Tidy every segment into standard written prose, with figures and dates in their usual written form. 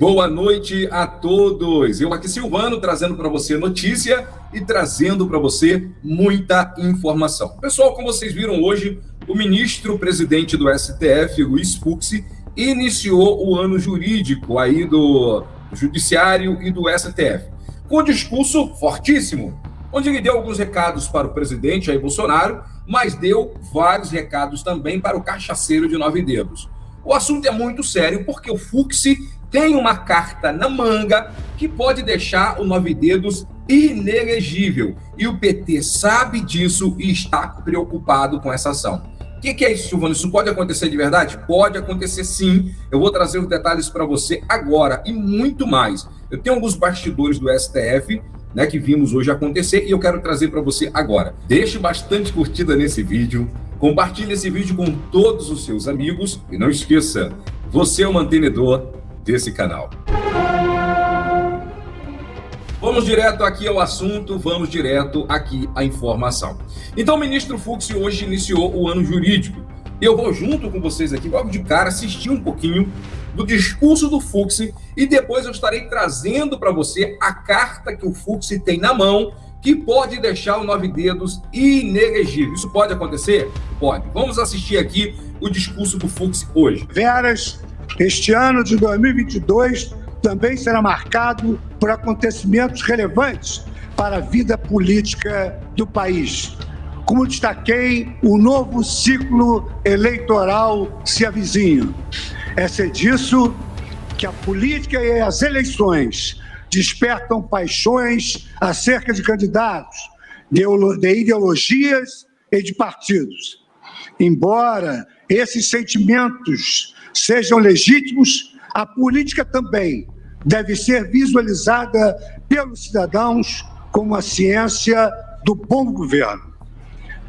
Boa noite a todos. Eu aqui, Silvano, trazendo para você notícia e trazendo para você muita informação. Pessoal, como vocês viram hoje, o ministro-presidente do STF, Luiz Fux, iniciou o ano jurídico aí do Judiciário e do STF, com um discurso fortíssimo, onde ele deu alguns recados para o presidente Jair Bolsonaro, mas deu vários recados também para o cachaceiro de 9 dedos. O assunto é muito sério porque o Fux tem uma carta na manga que pode deixar o 9 dedos inelegível. E o PT sabe disso e está preocupado com essa ação. O que é isso, Silvano? Isso pode acontecer de verdade? Pode acontecer sim. Eu vou trazer os detalhes para você agora e muito mais. Eu tenho alguns bastidores do STF, né, que vimos hoje acontecer e eu quero trazer para você agora. Deixe bastante curtida nesse vídeo, compartilhe esse vídeo com todos os seus amigos e não esqueça, você é o mantenedor desse canal. Vamos direto aqui ao assunto, vamos direto aqui à informação. Então, o ministro Fux hoje iniciou o ano jurídico. Eu vou junto com vocês aqui, logo de cara, assistir um pouquinho do discurso do Fux e depois eu estarei trazendo para você a carta que o Fux tem na mão que pode deixar o 9 dedos inelegível. Isso pode acontecer? Pode. Vamos assistir aqui o discurso do Fux hoje. Veras, este ano de 2022 também será marcado por acontecimentos relevantes para a vida política do país. Como destaquei, o novo ciclo eleitoral se avizinha. É disso que a política e as eleições despertam paixões acerca de candidatos, de ideologias e de partidos. Embora esses sentimentos sejam legítimos, a política também deve ser visualizada pelos cidadãos como a ciência do bom governo.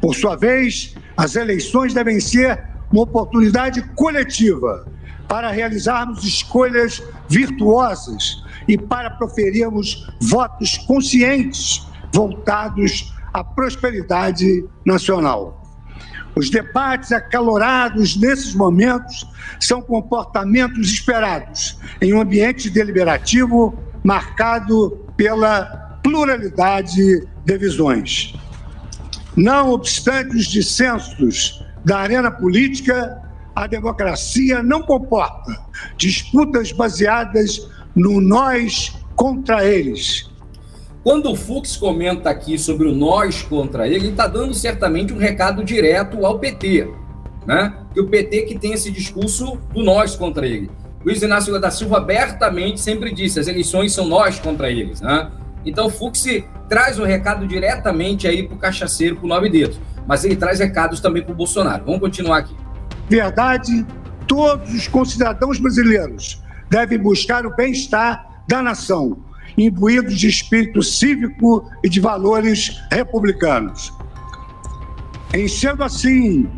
Por sua vez, as eleições devem ser uma oportunidade coletiva para realizarmos escolhas virtuosas e para proferirmos votos conscientes voltados à prosperidade nacional. Os debates acalorados nesses momentos são comportamentos esperados em um ambiente deliberativo marcado pela pluralidade de visões. Não obstante os dissensos da arena política, a democracia não comporta disputas baseadas no nós contra eles. Quando o Fux comenta aqui sobre o nós contra ele está dando certamente um recado direto ao PT, né? Que o PT que tem esse discurso do nós contra ele. Luiz Inácio Lula da Silva abertamente sempre disse, as eleições são nós contra eles, né? Então o Fux traz um recado diretamente aí para o cachaceiro, para o 9 dedos, mas ele traz recados também para o Bolsonaro. Vamos continuar aqui. Verdade, todos os concidadãos brasileiros devem buscar o bem-estar da nação, imbuídos de espírito cívico e de valores republicanos. Em sendo assim,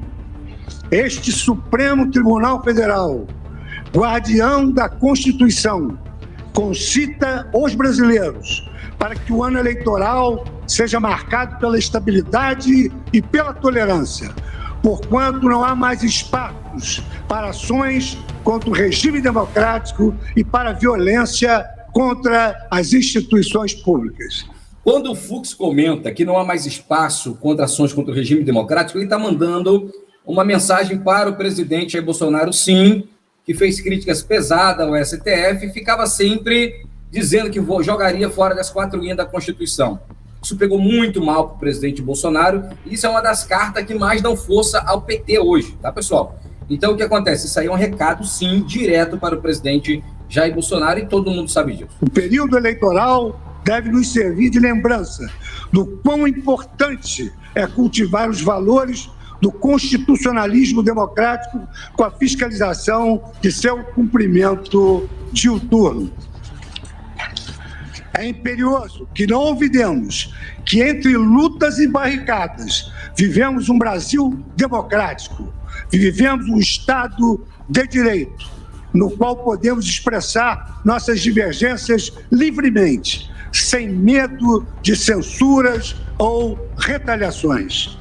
este Supremo Tribunal Federal, guardião da Constituição, concita os brasileiros para que o ano eleitoral seja marcado pela estabilidade e pela tolerância, porquanto não há mais espaços para ações contra o regime democrático e para violência contra as instituições públicas. Quando o Fux comenta que não há mais espaço contra ações contra o regime democrático, ele está mandando uma mensagem para o presidente Jair Bolsonaro, sim, que fez críticas pesadas ao STF e ficava sempre dizendo que jogaria fora das 4 linhas da Constituição. Isso pegou muito mal para o presidente Bolsonaro e isso é uma das cartas que mais dão força ao PT hoje, tá, pessoal? Então, o que acontece? Isso aí é um recado, sim, direto para o presidente Jair Bolsonaro e todo mundo sabe disso. O período eleitoral deve nos servir de lembrança do quão importante é cultivar os valores do constitucionalismo democrático com a fiscalização de seu cumprimento diuturno. É imperioso que não olvidemos que entre lutas e barricadas vivemos um Brasil democrático, vivemos um Estado de direito, no qual podemos expressar nossas divergências livremente, sem medo de censuras ou retaliações.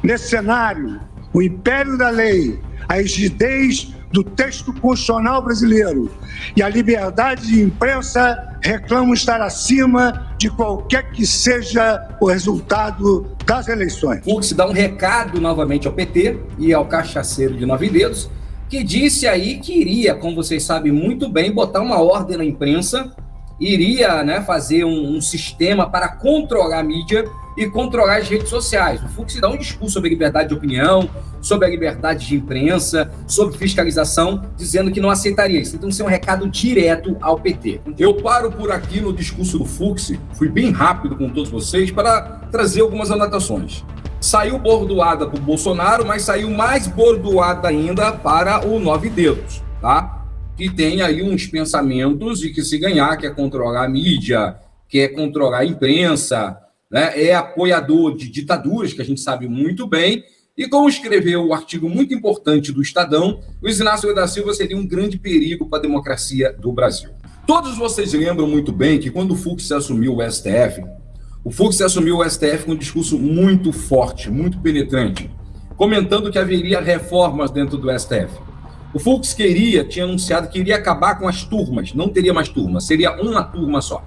Nesse cenário, o império da lei, a rigidez do texto constitucional brasileiro e a liberdade de imprensa reclamam estar acima de qualquer que seja o resultado das eleições. Fux dá um recado novamente ao PT e ao cachaceiro de 9 dedos, que disse aí que iria, como vocês sabem muito bem, botar uma ordem na imprensa, iria, né, fazer um sistema para controlar a mídia e controlar as redes sociais. O Fux dá um discurso sobre a liberdade de opinião, sobre a liberdade de imprensa, sobre fiscalização, dizendo que não aceitaria isso. Então, isso é um recado direto ao PT. Eu paro por aqui no discurso do Fux, fui bem rápido com todos vocês para trazer algumas anotações. Saiu bordoada para o Bolsonaro, mas saiu mais bordoada ainda para o 9 dedos, tá? Que tem aí uns pensamentos de que se ganhar quer controlar a mídia, quer controlar a imprensa, né? É apoiador de ditaduras, que a gente sabe muito bem, e como escreveu um artigo muito importante do Estadão, Luiz Inácio Lula da Silva seria um grande perigo para a democracia do Brasil. Todos vocês lembram muito bem que quando o Fux assumiu o STF com um discurso muito forte, muito penetrante, comentando que haveria reformas dentro do STF. O Fux tinha anunciado que iria acabar com as turmas, não teria mais turma, seria uma turma só.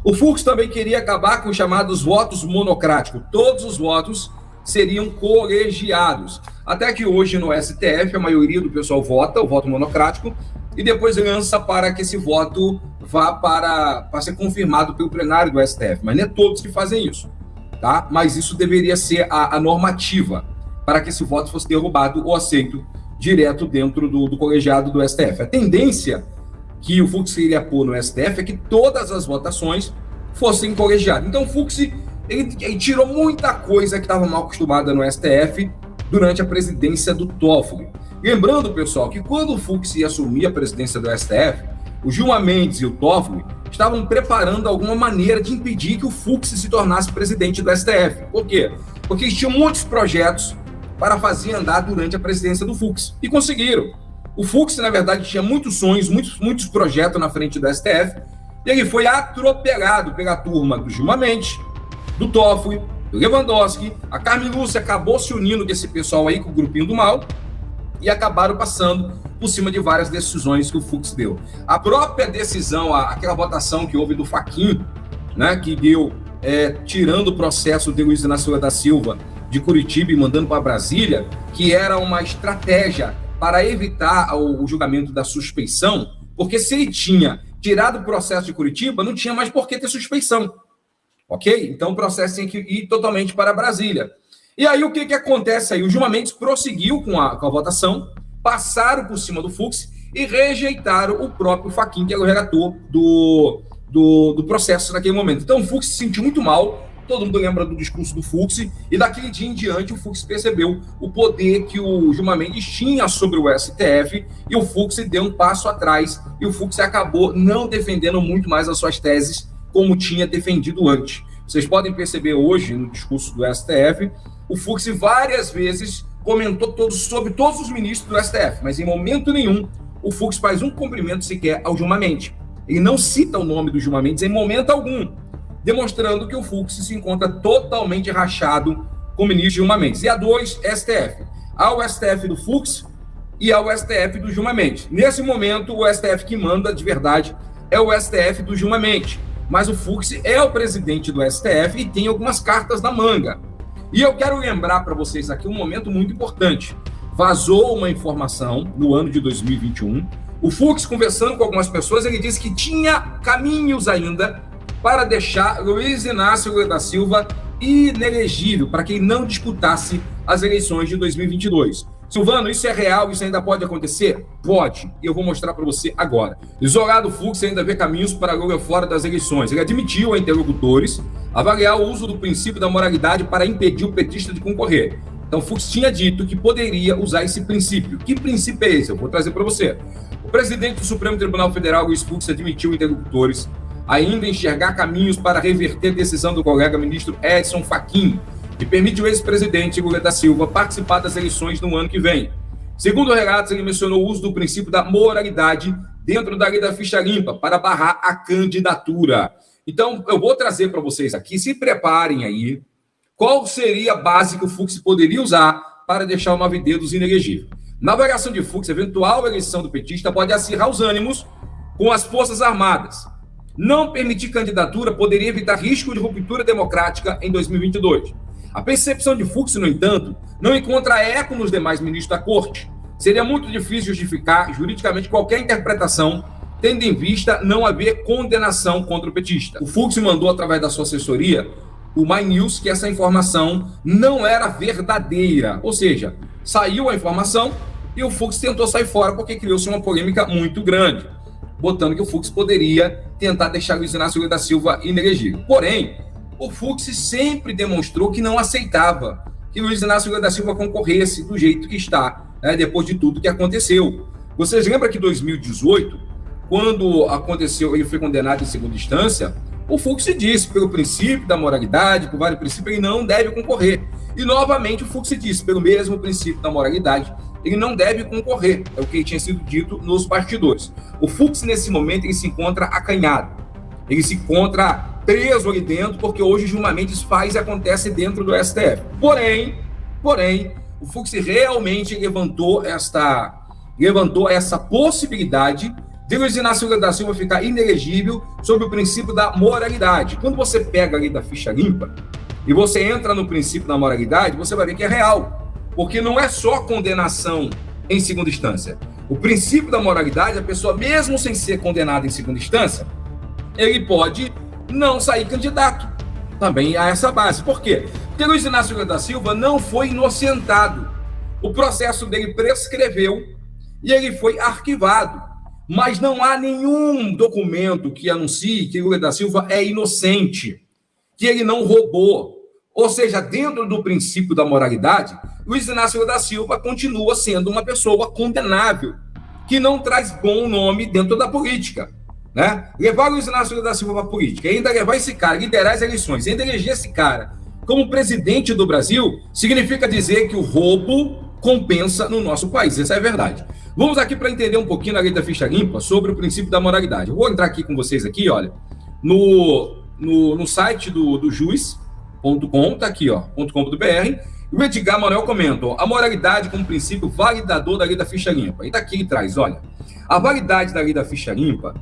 O Fux também queria acabar com os chamados votos monocráticos. Todos os votos seriam colegiados. Até que hoje no STF a maioria do pessoal vota o voto monocrático e depois lança para que esse voto vá para ser confirmado pelo plenário do STF. Mas não é todos que fazem isso, tá? Mas isso deveria ser a normativa para que esse voto fosse derrubado ou aceito direto dentro do colegiado do STF. A tendência que o Fux iria pôr no STF é que todas as votações fossem colegiadas. Então o Fux ele tirou muita coisa que estava mal acostumada no STF durante a presidência do Toffoli. Lembrando, pessoal, que quando o Fux ia assumir a presidência do STF, o Gilmar Mendes e o Toffoli estavam preparando alguma maneira de impedir que o Fux se tornasse presidente do STF. Por quê? Porque eles tinham muitos projetos para fazer andar durante a presidência do Fux. E conseguiram. O Fux, na verdade, tinha muitos sonhos, muitos projetos na frente do STF, e ele foi atropelado pela turma do Gilmar Mendes, do Toffoli, do Lewandowski. A Carmen Lúcia acabou se unindo com esse pessoal aí, com o grupinho do mal, e acabaram passando por cima de várias decisões que o Fux deu. A própria decisão, aquela votação que houve do Fachin, né, que deu, tirando o processo de Luiz Inácio Lula da Silva de Curitiba e mandando para Brasília, que era uma estratégia para evitar o julgamento da suspeição, porque se ele tinha tirado o processo de Curitiba, não tinha mais por que ter suspeição, ok? Então o processo tinha que ir totalmente para Brasília. E aí o que acontece aí? O Gilmar Mendes prosseguiu com a votação, passaram por cima do Fux e rejeitaram o próprio Fachin, que era o relator do processo naquele momento. Então o Fux se sentiu muito mal. Todo mundo lembra do discurso do Fux, e daquele dia em diante o Fux percebeu o poder que o Gilmar Mendes tinha sobre o STF, e o Fux deu um passo atrás, e o Fux acabou não defendendo muito mais as suas teses como tinha defendido antes. Vocês podem perceber hoje, no discurso do STF, o Fux várias vezes comentou sobre todos os ministros do STF, mas em momento nenhum o Fux faz um cumprimento sequer ao Gilmar Mendes. Ele não cita o nome do Gilmar Mendes em momento algum, demonstrando que o Fux se encontra totalmente rachado com o ministro Gilmar Mendes. E há dois STF. Há o STF do Fux e há o STF do Gilmar Mendes. Nesse momento, o STF que manda de verdade é o STF do Gilmar Mendes. Mas o Fux é o presidente do STF e tem algumas cartas na manga. E eu quero lembrar para vocês aqui um momento muito importante. Vazou uma informação no ano de 2021. O Fux, conversando com algumas pessoas, ele disse que tinha caminhos ainda para deixar Luiz Inácio Lula da Silva inelegível, para que ele não disputasse as eleições de 2022. Silvano, isso é real? Isso ainda pode acontecer? Pode, e eu vou mostrar para você agora. Isolado, o Fux ainda vê caminhos para Lula fora das eleições. Ele admitiu a interlocutores avaliar o uso do princípio da moralidade para impedir o petista de concorrer. Então, Fux tinha dito que poderia usar esse princípio. Que princípio é esse? Eu vou trazer para você. O presidente do Supremo Tribunal Federal, Luiz Fux, admitiu interlocutores ainda enxergar caminhos para reverter a decisão do colega ministro Edson Fachin, que permite o ex-presidente Lula da Silva participar das eleições no ano que vem. Segundo relatos, ele mencionou o uso do princípio da moralidade dentro da lei da ficha limpa para barrar a candidatura. Então, eu vou trazer para vocês aqui, se preparem aí, qual seria a base que o Fux poderia usar para deixar o 9 dedos inelegível. Na avaliação de Fux, a eventual eleição do petista pode acirrar os ânimos com as Forças Armadas. Não permitir candidatura poderia evitar risco de ruptura democrática em 2022. A percepção de Fux, no entanto, não encontra eco nos demais ministros da corte. Seria muito difícil justificar juridicamente qualquer interpretação, tendo em vista não haver condenação contra o petista. O Fux mandou, através da sua assessoria, o My News, que essa informação não era verdadeira. Ou seja, saiu a informação e o Fux tentou sair fora porque criou-se uma polêmica muito grande, botando que o Fux poderia tentar deixar Luiz Inácio Lula da Silva inelegível. Porém, o Fux sempre demonstrou que não aceitava que Luiz Inácio Lula da Silva concorresse do jeito que está, né, depois de tudo que aconteceu. Vocês lembram que em 2018, quando aconteceu, ele foi condenado em segunda instância, o Fux disse, pelo princípio da moralidade, por vários princípios, ele não deve concorrer. E, novamente, o Fux disse, pelo mesmo princípio da moralidade, ele não deve concorrer. É o que tinha sido dito nos bastidores. O Fux, nesse momento, ele se encontra acanhado. Ele se encontra preso ali dentro, porque hoje, julgamento faz e acontece dentro do STF. Porém, o Fux realmente levantou essa possibilidade de Luiz Inácio Lula da Silva ficar inelegível sob o princípio da moralidade. Quando você pega ali da ficha limpa e você entra no princípio da moralidade, você vai ver que é real, porque não é só condenação em segunda instância. O princípio da moralidade, a pessoa, mesmo sem ser condenada em segunda instância, ele pode não sair candidato. Também há essa base. Por quê? Porque Luiz Inácio Lula da Silva não foi inocentado. O processo dele prescreveu e ele foi arquivado. Mas não há nenhum documento que anuncie que Lula da Silva é inocente, que ele não roubou. Ou seja, dentro do princípio da moralidade, Luiz Inácio Lula da Silva continua sendo uma pessoa condenável, que não traz bom nome dentro da política, né? Levar Luiz Inácio Lula da Silva para a política, ainda levar esse cara, liderar as eleições, ainda eleger esse cara como presidente do Brasil, significa dizer que o roubo compensa no nosso país. Essa é a verdade. Vamos aqui para entender um pouquinho na lei da ficha limpa sobre o princípio da moralidade. Eu vou entrar aqui com vocês aqui, olha, no site do juiz.com, tá aqui, ó, .com.br. O Edgar Manuel comenta, ó, a moralidade como princípio validador da lei da ficha limpa. E tá aqui ele traz, olha, a validade da lei da ficha limpa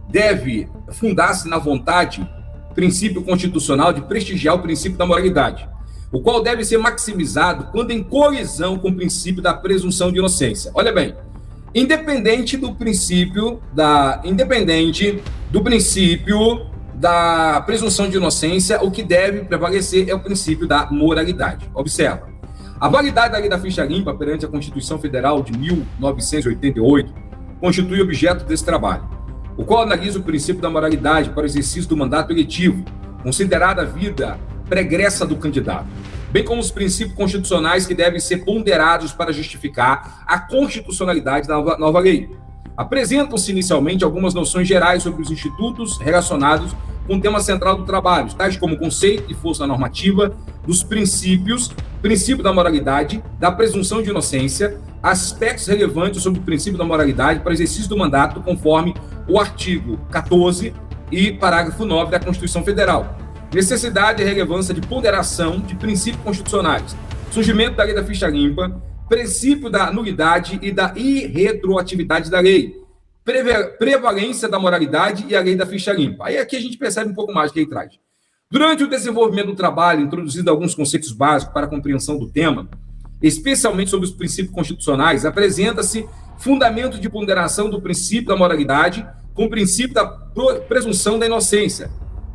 deve fundar-se na vontade, princípio constitucional de prestigiar o princípio da moralidade, o qual deve ser maximizado quando em colisão com o princípio da presunção de inocência. Olha bem, independente do princípio da presunção de inocência, o que deve prevalecer é o princípio da moralidade. Observa, a validade da lei da ficha limpa perante a Constituição Federal de 1988 constitui objeto desse trabalho, o qual analisa o princípio da moralidade para o exercício do mandato eletivo, considerada a vida pregressa do candidato, bem como os princípios constitucionais que devem ser ponderados para justificar a constitucionalidade da nova lei. Apresentam-se inicialmente algumas noções gerais sobre os institutos relacionados com o tema central do trabalho, tais como conceito e força normativa dos princípios, princípio da moralidade, da presunção de inocência, aspectos relevantes sobre o princípio da moralidade para exercício do mandato, conforme o artigo 14 e parágrafo 9 da Constituição Federal. Necessidade e relevância de ponderação de princípios constitucionais, surgimento da lei da ficha limpa, princípio da nulidade e da irretroatividade da lei, prevalência da moralidade e a lei da ficha limpa. Aí aqui a gente percebe um pouco mais o que ele traz. Durante o desenvolvimento do trabalho, introduzindo alguns conceitos básicos para a compreensão do tema, especialmente sobre os princípios constitucionais, apresenta-se fundamento de ponderação do princípio da moralidade com o princípio da presunção da inocência,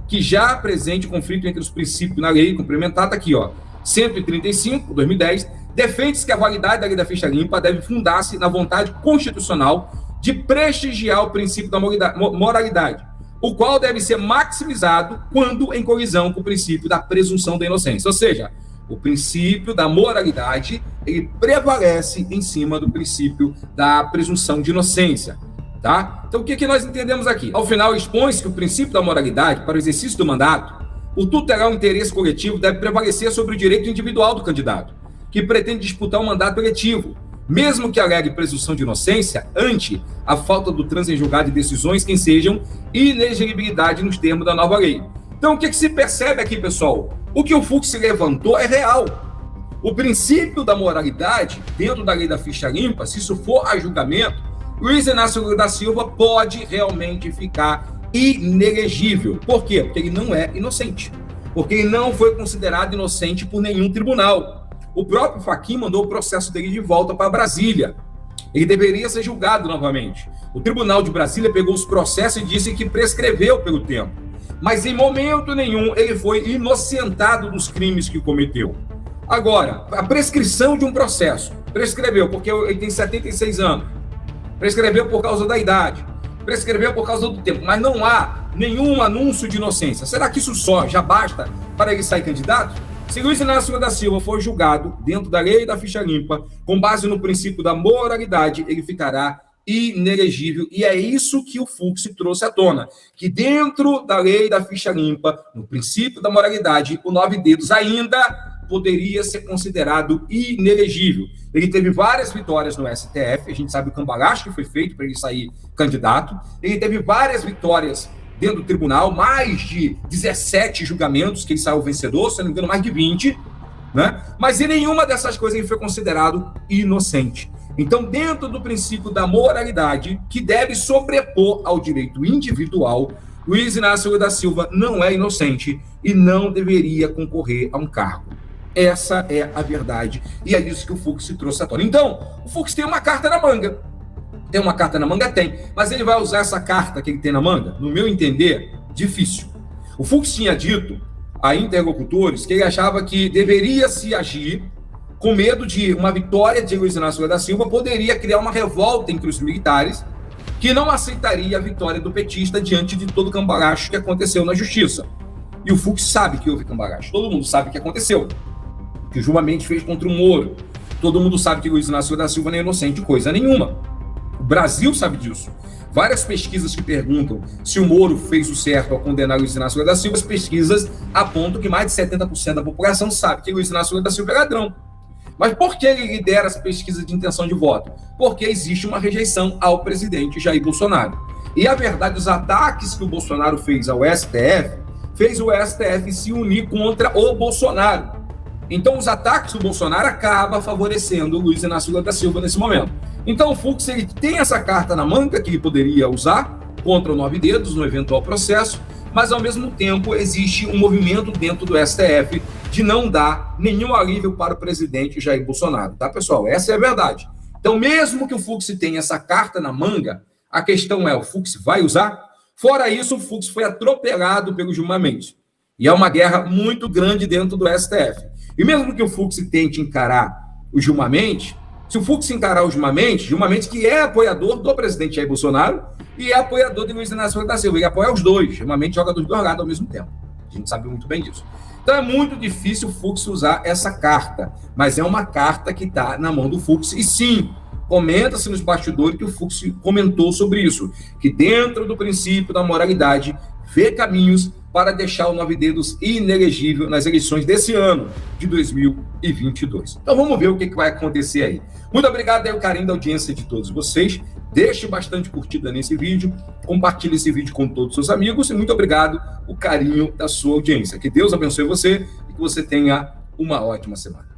que já apresente conflito entre os princípios na lei complementar, está aqui, ó, 135, 2010, defende-se que a validade da lei da ficha limpa deve fundar-se na vontade constitucional de prestigiar o princípio da moralidade, o qual deve ser maximizado quando em colisão com o princípio da presunção da inocência. Ou seja, o princípio da moralidade, ele prevalece em cima do princípio da presunção de inocência. Tá? Então, o que nós entendemos aqui? Ao final, expõe-se que o princípio da moralidade, para o exercício do mandato, o tutelar o interesse coletivo deve prevalecer sobre o direito individual do candidato, que pretende disputar um mandato eletivo, mesmo que alegue presunção de inocência, ante a falta do trânsito em julgado de decisões que sejam inelegibilidade nos termos da nova lei. Então, o que se percebe aqui, pessoal? O que o Fux levantou é real. O princípio da moralidade, dentro da lei da ficha limpa, se isso for a julgamento, Luiz Inácio Lula da Silva pode realmente ficar inelegível. Por quê? Porque ele não é inocente. Porque ele não foi considerado inocente por nenhum tribunal. O próprio Fachin mandou o processo dele de volta para Brasília. Ele deveria ser julgado novamente. O Tribunal de Brasília pegou os processos e disse que prescreveu pelo tempo. Mas em momento nenhum ele foi inocentado dos crimes que cometeu. Agora, a prescrição de um processo prescreveu porque ele tem 76 anos. Prescreveu por causa da idade. Prescreveu por causa do tempo. Mas não há nenhum anúncio de inocência. Será que isso só já basta para ele sair candidato? Se Luiz Inácio Lula da Silva for julgado dentro da lei da ficha limpa, com base no princípio da moralidade, ele ficará inelegível. E é isso que o Fux trouxe à tona, que dentro da lei da ficha limpa, no princípio da moralidade, o 9 dedos ainda poderia ser considerado inelegível. Ele teve várias vitórias no STF, a gente sabe o cambalacho que foi feito para ele sair candidato, ele teve várias vitórias dentro do tribunal, mais de 17 julgamentos que ele saiu vencedor, se não me engano, mais de 20, né? Mas em nenhuma dessas coisas ele foi considerado inocente. Então, dentro do princípio da moralidade, que deve sobrepor ao direito individual, Luiz Inácio Lula da Silva não é inocente e não deveria concorrer a um cargo. Essa é a verdade e é isso que o Fux trouxe à tona. Então, o Fux tem uma carta na manga. Tem uma carta na manga? Tem. Mas ele vai usar essa carta que ele tem na manga? No meu entender, difícil. O Fux tinha dito a interlocutores que ele achava que deveria se agir com medo de uma vitória de Luiz Inácio Lula da Silva poderia criar uma revolta entre os militares que não aceitaria a vitória do petista diante de todo o cambalacho que aconteceu na justiça. E o Fux sabe que houve cambalacho. Todo mundo sabe o que aconteceu. Que o Gilmar Mendes fez contra o Moro. Todo mundo sabe que Luiz Inácio Lula da Silva não é inocente de coisa nenhuma. O Brasil sabe disso. Várias pesquisas que perguntam se o Moro fez o certo ao condenar Luiz Inácio Lula da Silva, as pesquisas apontam que mais de 70% da população sabe que Luiz Inácio Lula da Silva é ladrão. Mas por que ele lidera as pesquisas de intenção de voto? Porque existe uma rejeição ao presidente Jair Bolsonaro. E a verdade, os ataques que o Bolsonaro fez ao STF, fez o STF se unir contra o Bolsonaro. Então, os ataques do Bolsonaro acabam favorecendo o Luiz Inácio Lula da Silva nesse momento. Então, o Fux ele tem essa carta na manga que ele poderia usar contra o 9 dedos no eventual processo, mas, ao mesmo tempo, existe um movimento dentro do STF de não dar nenhum alívio para o presidente Jair Bolsonaro, tá, pessoal? Essa é a verdade. Então, mesmo que o Fux tenha essa carta na manga, a questão é, o Fux vai usar? Fora isso, o Fux foi atropelado pelo Gilmar Mendes. E é uma guerra muito grande dentro do STF. E mesmo que o Fux tente encarar o Gilmar Mendes, se o Fux encarar o Gilmar Mendes que é apoiador do presidente Jair Bolsonaro e é apoiador de Luiz Inácio Lula da Silva, ele apoia os dois, Gilmar Mendes joga dos dois lados ao mesmo tempo. A gente sabe muito bem disso. Então é muito difícil o Fux usar essa carta, mas é uma carta que está na mão do Fux. E sim, comenta-se nos bastidores que o Fux comentou sobre isso, que dentro do princípio da moralidade, vê caminhos para deixar o 9 dedos inelegível nas eleições desse ano, de 2022. Então vamos ver o que vai acontecer aí. Muito obrigado aí o carinho da audiência de todos vocês. Deixe bastante curtida nesse vídeo, compartilhe esse vídeo com todos os seus amigos e muito obrigado o carinho da sua audiência. Que Deus abençoe você e que você tenha uma ótima semana.